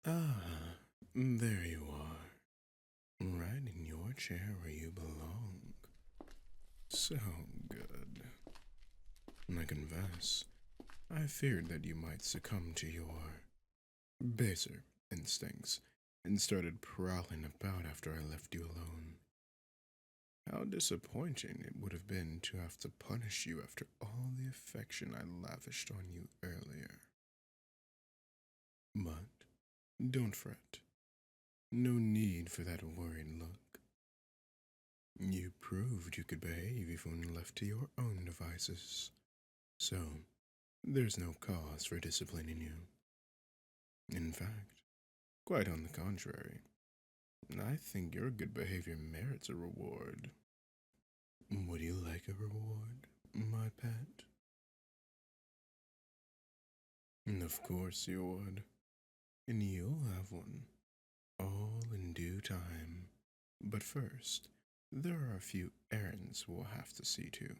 Ah, there you are, right in your chair where you belong. So good. I confess, I feared that you might succumb to your baser instincts and started prowling about after I left you alone. How disappointing it would have been to have to punish you after all the affection I lavished on you earlier. But don't fret. No need for that worried look. You proved you could behave even left to your own devices. So, there's no cause for disciplining you. In fact, quite on the contrary, I think your good behavior merits a reward. Would you like a reward, my pet? Of course you would. And you'll have one, all in due time. But first, there are a few errands we'll have to see to.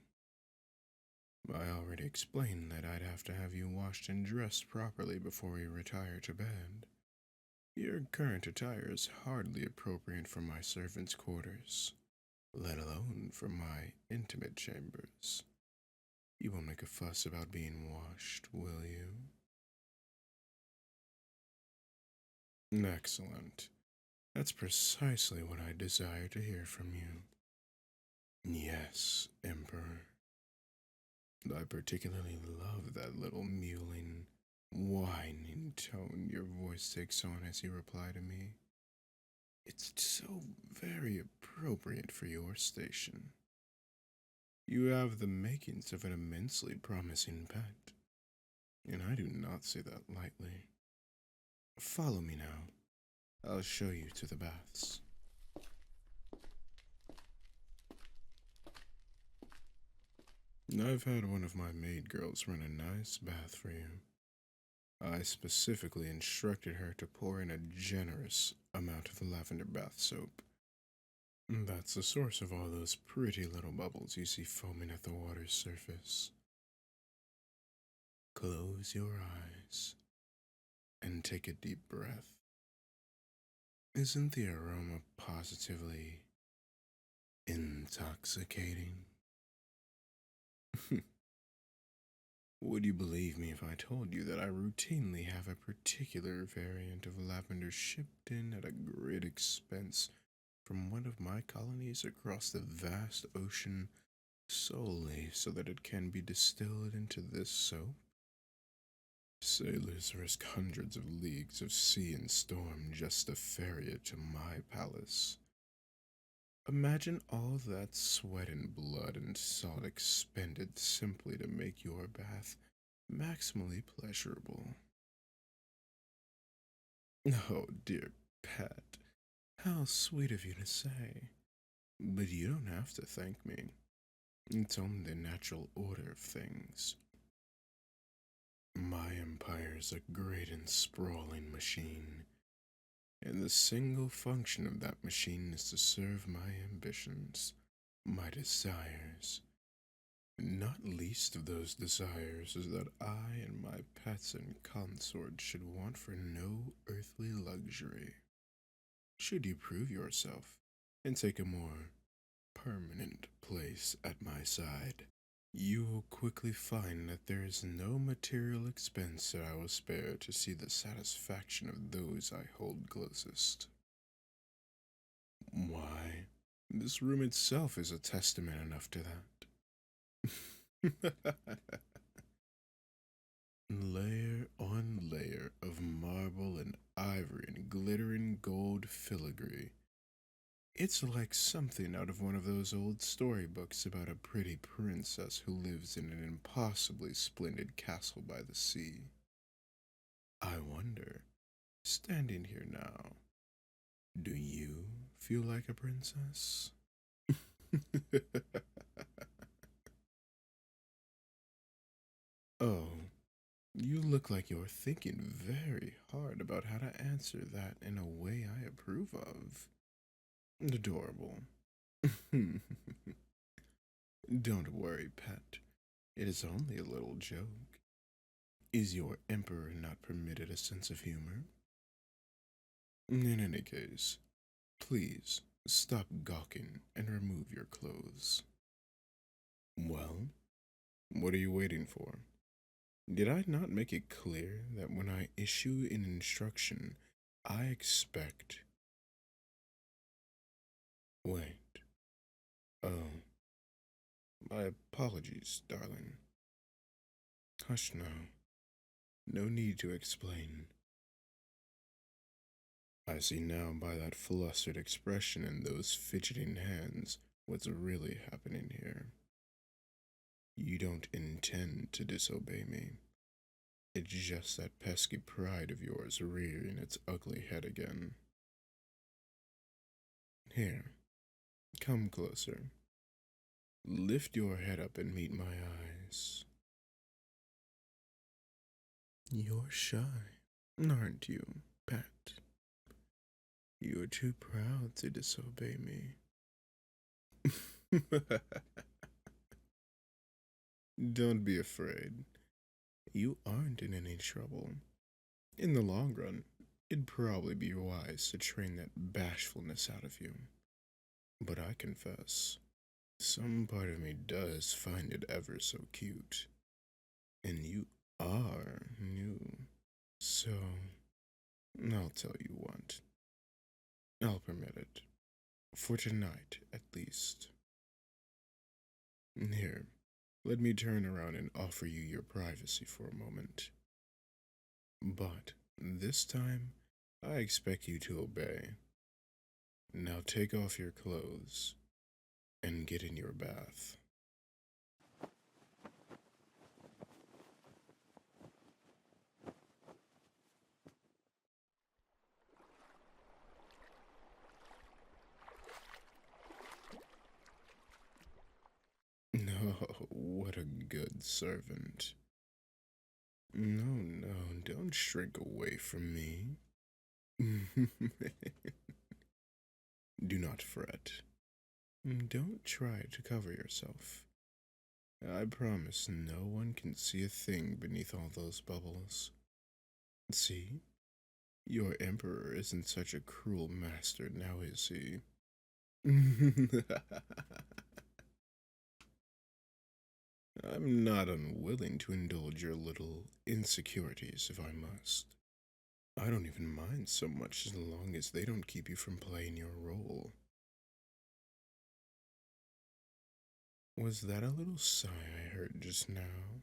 I already explained that I'd have to have you washed and dressed properly before we retire to bed. Your current attire is hardly appropriate for my servants' quarters, let alone for my intimate chambers. You won't make a fuss about being washed, will you? Excellent. That's precisely what I desire to hear from you. Yes, Emperor. I particularly love that little mewling, whining tone your voice takes on as you reply to me. It's so very appropriate for your station. You have the makings of an immensely promising pet, and I do not say that lightly. Follow me now. I'll show you to the baths. I've had one of my maid girls run a nice bath for you. I specifically instructed her to pour in a generous amount of lavender bath soap. That's the source of all those pretty little bubbles you see foaming at the water's surface. Close your eyes and take a deep breath. Isn't the aroma positively intoxicating? Would you believe me if I told you that I routinely have a particular variant of lavender shipped in at a great expense from one of my colonies across the vast ocean solely so that it can be distilled into this soap? Sailors risk hundreds of leagues of sea and storm just to ferry it to my palace. Imagine all that sweat and blood and salt expended simply to make your bath maximally pleasurable. Oh, dear pet, how sweet of you to say. But you don't have to thank me. It's only the natural order of things. My empire's a great and sprawling machine, and the single function of that machine is to serve my ambitions, my desires. Not least of those desires is that I and my pets and consorts should want for no earthly luxury. Should you prove yourself and take a more permanent place at my side, you will quickly find that there is no material expense that I will spare to see the satisfaction of those I hold closest. Why, this room itself is a testament enough to that. Layer on layer of marble and ivory and glittering gold filigree. It's like something out of one of those old storybooks about a pretty princess who lives in an impossibly splendid castle by the sea. I wonder, standing here now, do you feel like a princess? Oh, you look like you're thinking very hard about how to answer that in a way I approve of. Adorable. Don't worry, pet. It is only a little joke. Is your emperor not permitted a sense of humor? In any case, please stop gawking and remove your clothes. Well, what are you waiting for? Did I not make it clear that when I issue an instruction, I expect. Wait. Oh, my apologies, darling. Hush now. No need to explain. I see now by that flustered expression and those fidgeting hands what's really happening here. You don't intend to disobey me. It's just that pesky pride of yours rearing its ugly head again. Here, come closer. Lift your head up and meet my eyes. You're shy, aren't you, pet? You're too proud to disobey me. Don't be afraid. You aren't in any trouble. In the long run, it'd probably be wise to train that bashfulness out of you. But I confess, some part of me does find it ever so cute. And you are new. So, I'll tell you what. I'll permit it. For tonight, at least. Here, let me turn around and offer you your privacy for a moment. But this time, I expect you to obey. Now take off your clothes and get in your bath. No, what a good servant. No, no, don't shrink away from me. Do not fret. Don't try to cover yourself. I promise no one can see a thing beneath all those bubbles. See, your emperor isn't such a cruel master now, is he? I'm not unwilling to indulge your little insecurities if I must. I don't even mind so much as long as they don't keep you from playing your role. Was that a little sigh I heard just now?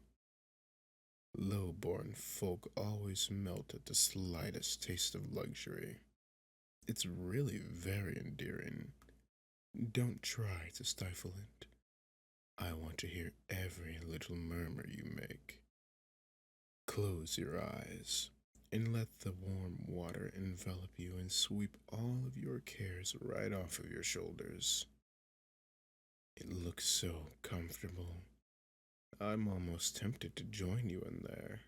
Low-born folk always melt at the slightest taste of luxury. It's really very endearing. Don't try to stifle it. I want to hear every little murmur you make. Close your eyes and let the warm water envelop you and sweep all of your cares right off of your shoulders. It looks so comfortable. I'm almost tempted to join you in there.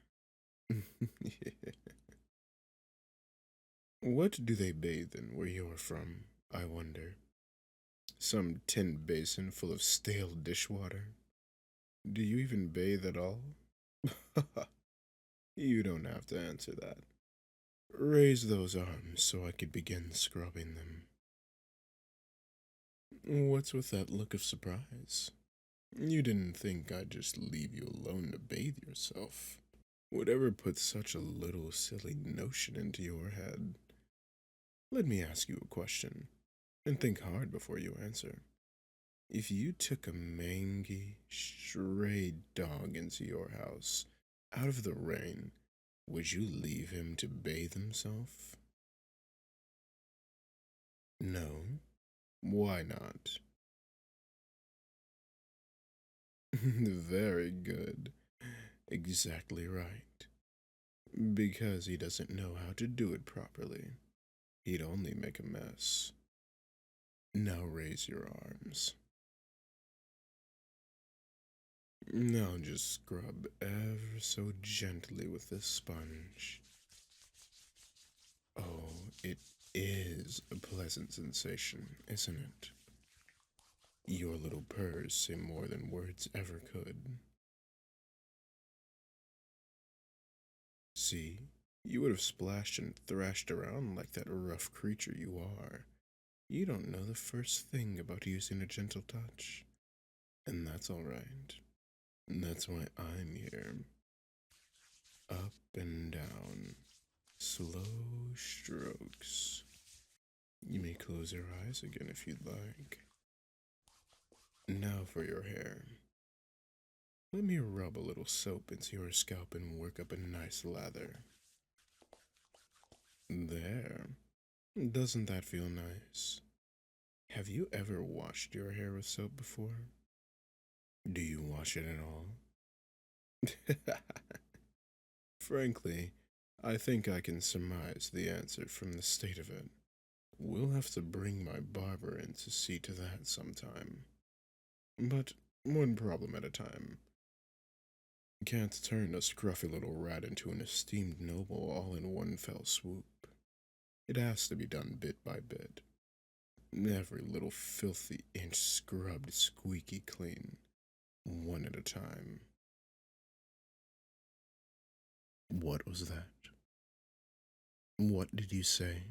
What do they bathe in where you're from, I wonder? Some tin basin full of stale dishwater? Do you even bathe at all? You don't have to answer that. Raise those arms so I could begin scrubbing them. What's with that look of surprise? You didn't think I'd just leave you alone to bathe yourself. Whatever put such a little silly notion into your head? Let me ask you a question, and think hard before you answer. If you took a mangy, stray dog into your house, out of the rain, would you leave him to bathe himself? No. Why not? Very good. Exactly right. Because he doesn't know how to do it properly. He'd only make a mess. Now raise your arms. Now just scrub ever so gently with this sponge. Oh, it is a pleasant sensation, isn't it? Your little purrs say more than words ever could. See, You would have splashed and thrashed around like that rough creature you are. You don't know the first thing about using a gentle touch. And that's alright. That's why I'm here. Up and down. Slow strokes. You may close your eyes again if you'd like. Now for your hair. Let me rub a little soap into your scalp and work up a nice lather. There. Doesn't that feel nice? Have you ever washed your hair with soap before? Do you wash it at all? Frankly, I think I can surmise the answer from the state of it. We'll have to bring my barber in to see to that sometime. But one problem at a time. Can't turn a scruffy little rat into an esteemed noble all in one fell swoop. It has to be done bit by bit. Every little filthy inch scrubbed squeaky clean, one at a time. What was that? What did you say?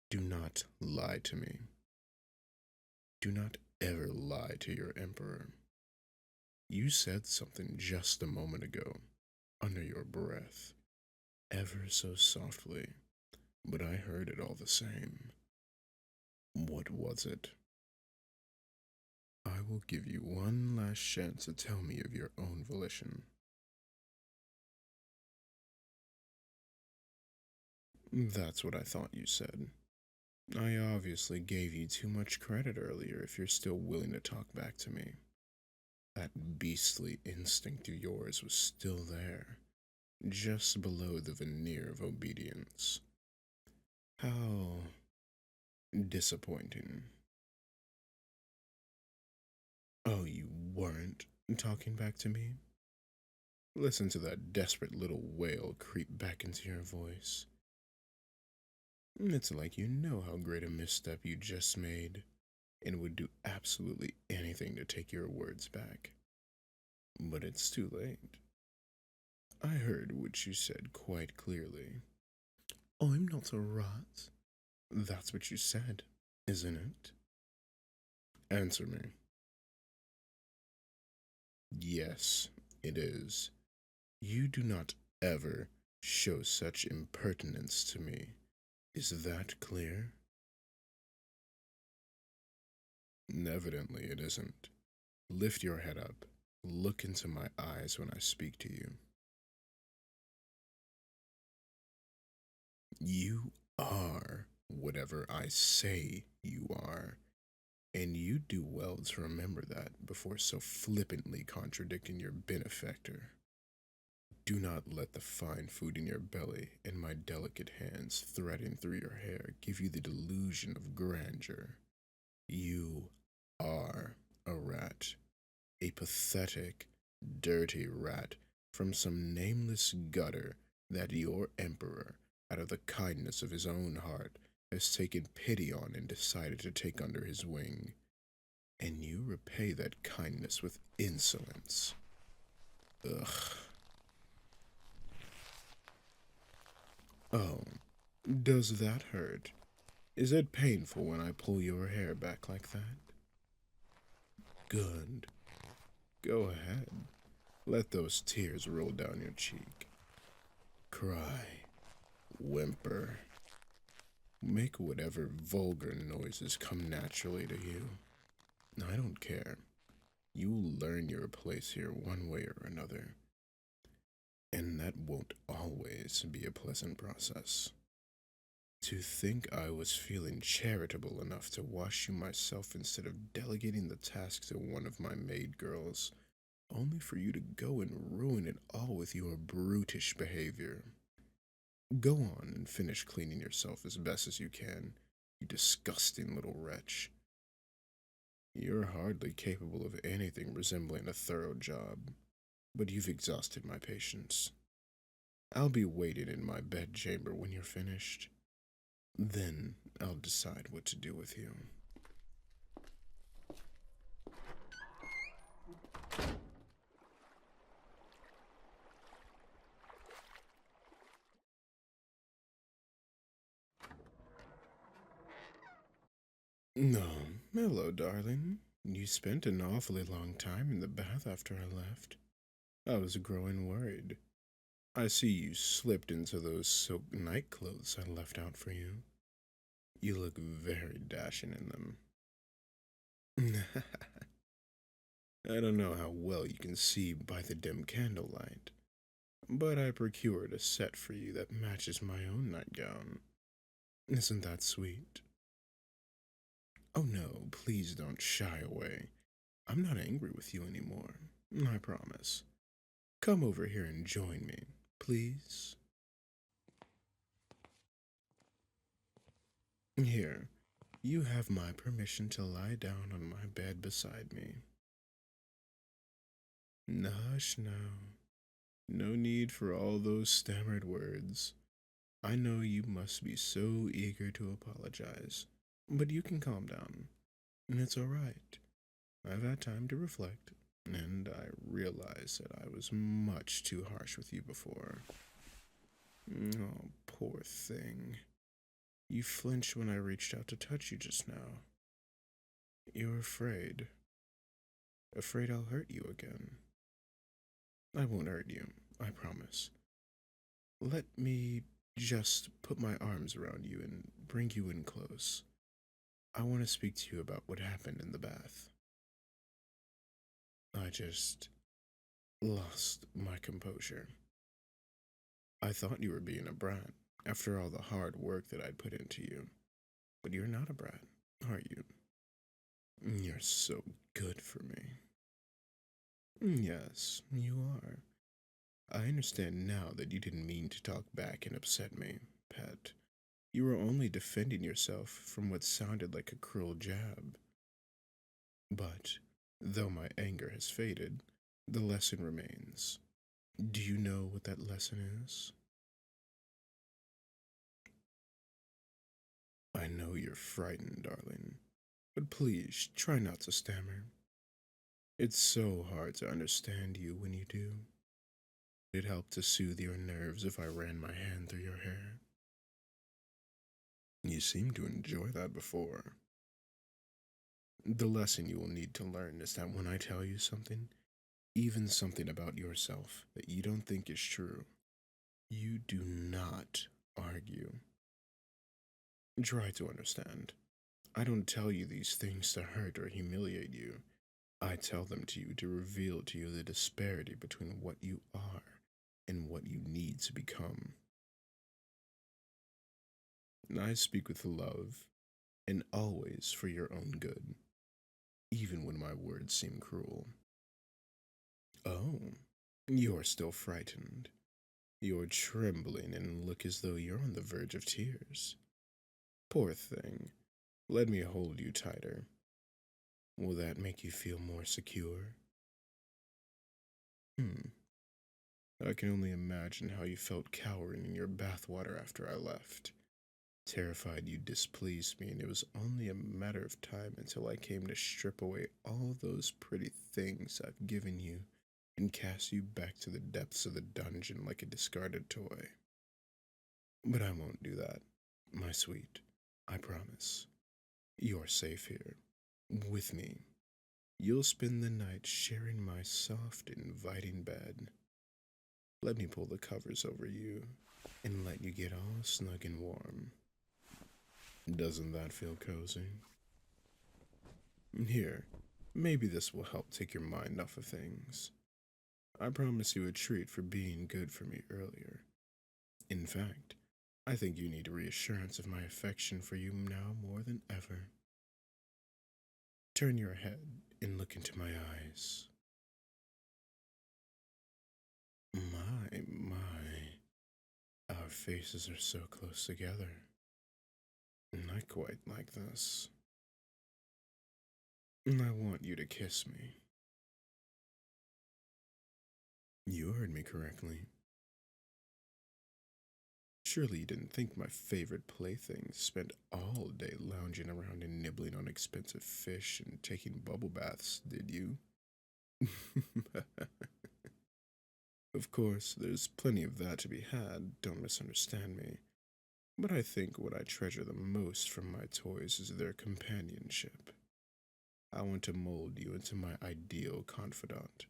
Do not lie to me. Do not ever lie to your emperor. You said something just a moment ago, under your breath, ever so softly, but I heard it all the same. What was it? I will give you one last chance to tell me of your own volition. That's what I thought you said. I obviously gave you too much credit earlier if you're still willing to talk back to me. That beastly instinct of yours was still there, just below the veneer of obedience. How disappointing. Oh, you weren't talking back to me? Listen to that desperate little wail creep back into your voice. It's like you know how great a misstep you just made, and would do absolutely anything to take your words back. But it's too late. I heard what you said quite clearly. I'm not a rat. That's what you said, isn't it? Answer me. Yes, it is. You do not ever show such impertinence to me. Is that clear? Evidently it isn't. Lift your head up. Look into my eyes when I speak to you. You are whatever I say you are, and you do well to remember that before so flippantly contradicting your benefactor. Do not let the fine food in your belly and my delicate hands threading through your hair give you the delusion of grandeur. You are a rat, a pathetic, dirty rat from some nameless gutter that your emperor, out of the kindness of his own heart, has taken pity on and decided to take under his wing. And you repay that kindness with insolence. Ugh. Oh, does that hurt? Is it painful when I pull your hair back like that? Good. Go ahead. Let those tears roll down your cheek. Cry. Whimper. Make whatever vulgar noises come naturally to you. I don't care. You'll learn your place here one way or another. And that won't always be a pleasant process. To think I was feeling charitable enough to wash you myself instead of delegating the task to one of my maid girls, only for you to go and ruin it all with your brutish behavior. Go on and finish cleaning yourself as best as you can, you disgusting little wretch. You're hardly capable of anything resembling a thorough job, but you've exhausted my patience. I'll be waiting in my bedchamber when you're finished. Then I'll decide what to do with you. No, hello, darling. You spent an awfully long time in the bath after I left. I was growing worried. I see you slipped into those silk night clothes I left out for you. You look very dashing in them. I don't know how well you can see by the dim candlelight, but I procured a set for you that matches my own nightgown. Isn't that sweet? Oh no, please don't shy away. I'm not angry with you anymore, I promise. Come over here and join me, please. Here, you have my permission to lie down on my bed beside me. Hush now. No need for all those stammered words. I know you must be so eager to apologize, but you can calm down. It's all right. I've had time to reflect, and I realize that I was much too harsh with you before. Oh, poor thing. You flinched when I reached out to touch you just now. You're afraid. Afraid I'll hurt you again. I won't hurt you, I promise. Let me just put my arms around you and bring you in close. I want to speak to you about what happened in the bath. I just lost my composure. I thought you were being a brat after all the hard work that I'd put into you. But you're not a brat, are you? You're so good for me. Yes, you are. I understand now that you didn't mean to talk back and upset me, pet. You were only defending yourself from what sounded like a cruel jab. But, though my anger has faded, the lesson remains. Do you know what that lesson is? I know you're frightened, darling, but please try not to stammer. It's so hard to understand you when you do. It helped to soothe your nerves if I ran my hand through your hair. You seemed to enjoy that before. The lesson you will need to learn is that when I tell you something, even something about yourself that you don't think is true, you do not argue. Try to understand. I don't tell you these things to hurt or humiliate you. I tell them to you to reveal to you the disparity between what you are and what you need to become. I speak with love and always for your own good, even when my words seem cruel. Oh, you're still frightened. You're trembling and look as though you're on the verge of tears. Poor thing. Let me hold you tighter. Will that make you feel more secure? Hmm. I can only imagine how you felt cowering in your bathwater after I left. Terrified you displeased me, and it was only a matter of time until I came to strip away all those pretty things I've given you and cast you back to the depths of the dungeon like a discarded toy. But I won't do that, my sweet. I promise. You're safe here, with me. You'll spend the night sharing my soft, inviting bed. Let me pull the covers over you and let you get all snug and warm. Doesn't that feel cozy? Here, maybe this will help take your mind off of things. I promise you a treat for being good for me earlier. In fact, I think you need reassurance of my affection for you now more than ever. Turn your head and look into my eyes. My, our faces are so close together. Not quite like this. I want you to kiss me. You heard me correctly. Surely you didn't think my favorite playthings spent all day lounging around and nibbling on expensive fish and taking bubble baths, did you? Of course, there's plenty of that to be had, don't misunderstand me. But I think what I treasure the most from my toys is their companionship. I want to mold you into my ideal confidant,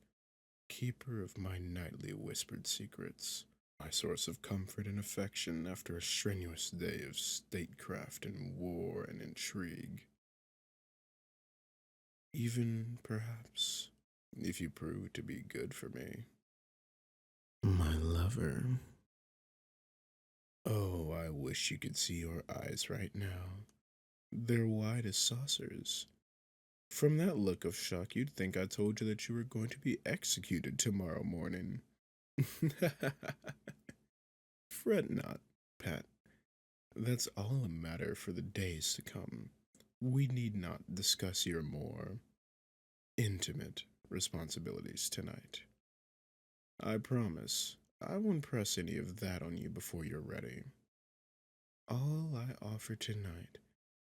keeper of my nightly whispered secrets, my source of comfort and affection after a strenuous day of statecraft and war and intrigue. Even, perhaps, if you prove to be good for me. My lover. Oh, I wish you could see your eyes right now. They're wide as saucers. From that look of shock, you'd think I told you that you were going to be executed tomorrow morning. Fret not, Pat. That's all a matter for the days to come. We need not discuss your more intimate responsibilities tonight. I promise I won't press any of that on you before you're ready. All I offer tonight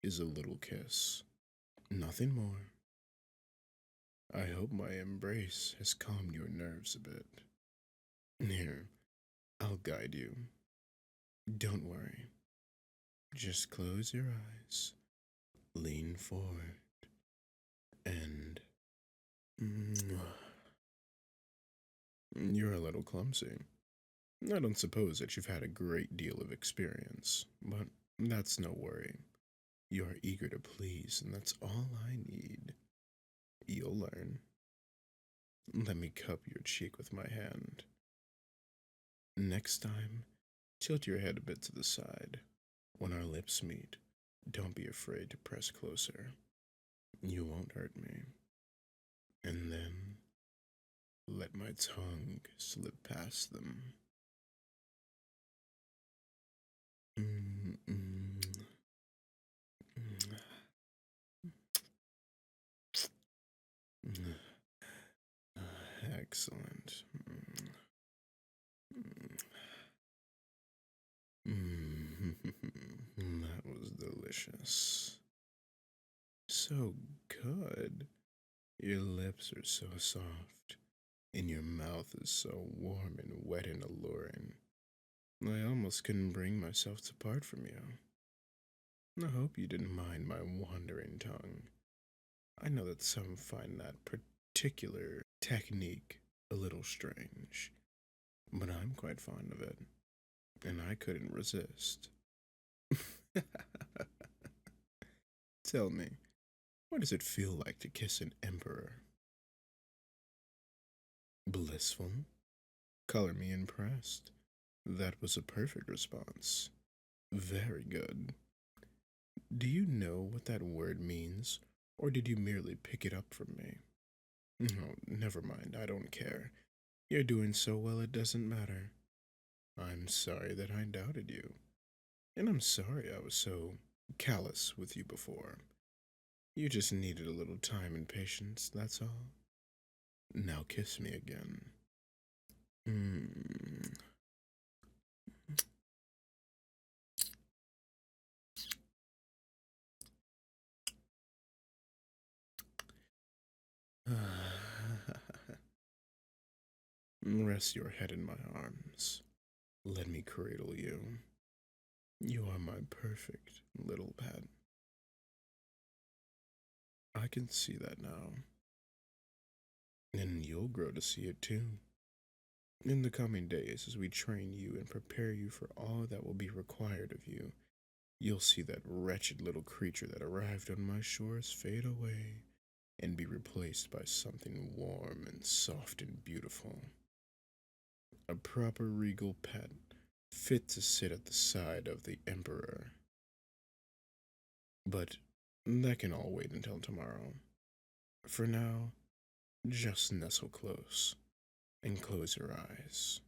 is a little kiss, nothing more. I hope my embrace has calmed your nerves a bit. Here, I'll guide you. Don't worry. Just close your eyes, lean forward, and. You're a little clumsy. I don't suppose that you've had a great deal of experience, but that's no worry. You're eager to please, and that's all I need. You'll learn. Let me cup your cheek with my hand. Next time, tilt your head a bit to the side. When our lips meet, don't be afraid to press closer. You won't hurt me. And then, let my tongue slip past them. Mm, mm, mm, mm. Excellent. Mm. That was delicious. So good. Your lips are so soft, and your mouth is so warm and wet and alluring. I almost couldn't bring myself to part from you. I hope you didn't mind my wandering tongue. I know that some find that particular technique a little strange, but I'm quite fond of it, and I couldn't resist. Tell me, what does it feel like to kiss an emperor? Blissful? Color me impressed. That was a perfect response. Very good. Do you know what that word means, or did you merely pick it up from me? No, never mind, I don't care. You're doing so well it doesn't matter. I'm sorry that I doubted you, and I'm sorry I was so callous with you before. You just needed a little time and patience, that's all. Now kiss me again. Mm. Rest your head in my arms. Let me cradle you. You are my perfect little pet. I can see that now. And you'll grow to see it too. In the coming days, as we train you and prepare you for all that will be required of you, you'll see that wretched little creature that arrived on my shores fade away and be replaced by something warm and soft and beautiful. A proper regal pet, fit to sit at the side of the Emperor. But that can all wait until tomorrow. For now, just nestle close and close your eyes.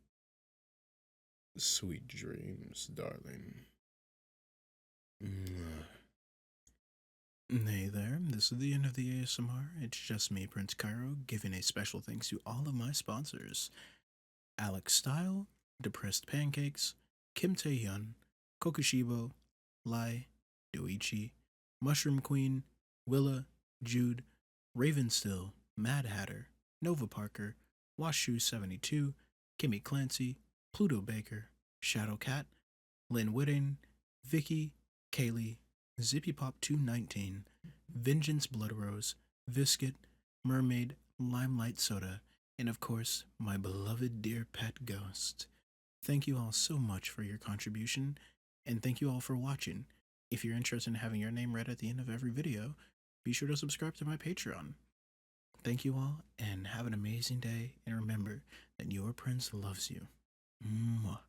Sweet dreams, darling. Mwah. Hey there, this is the end of the ASMR. It's just me, Prince Kairo, giving a special thanks to all of my sponsors. Alex Style, Depressed Pancakes, Kim Tae-hyun, Kokushibo, Lai, Doichi, Mushroom Queen, Willa, Jude, Ravenstill, Mad Hatter, Nova Parker, Washu72, Kimmy Clancy, Pluto Baker, Shadow Cat, Lynn Whitting, Vicky, Kaylee, ZippyPop219, Vengeance Blood Rose, Viscit, Mermaid, Limelight Soda, and of course, my beloved dear pet Ghost. Thank you all so much for your contribution, and thank you all for watching. If you're interested in having your name read at the end of every video, be sure to subscribe to my Patreon. Thank you all, and have an amazing day, and remember that your prince loves you. Mwah.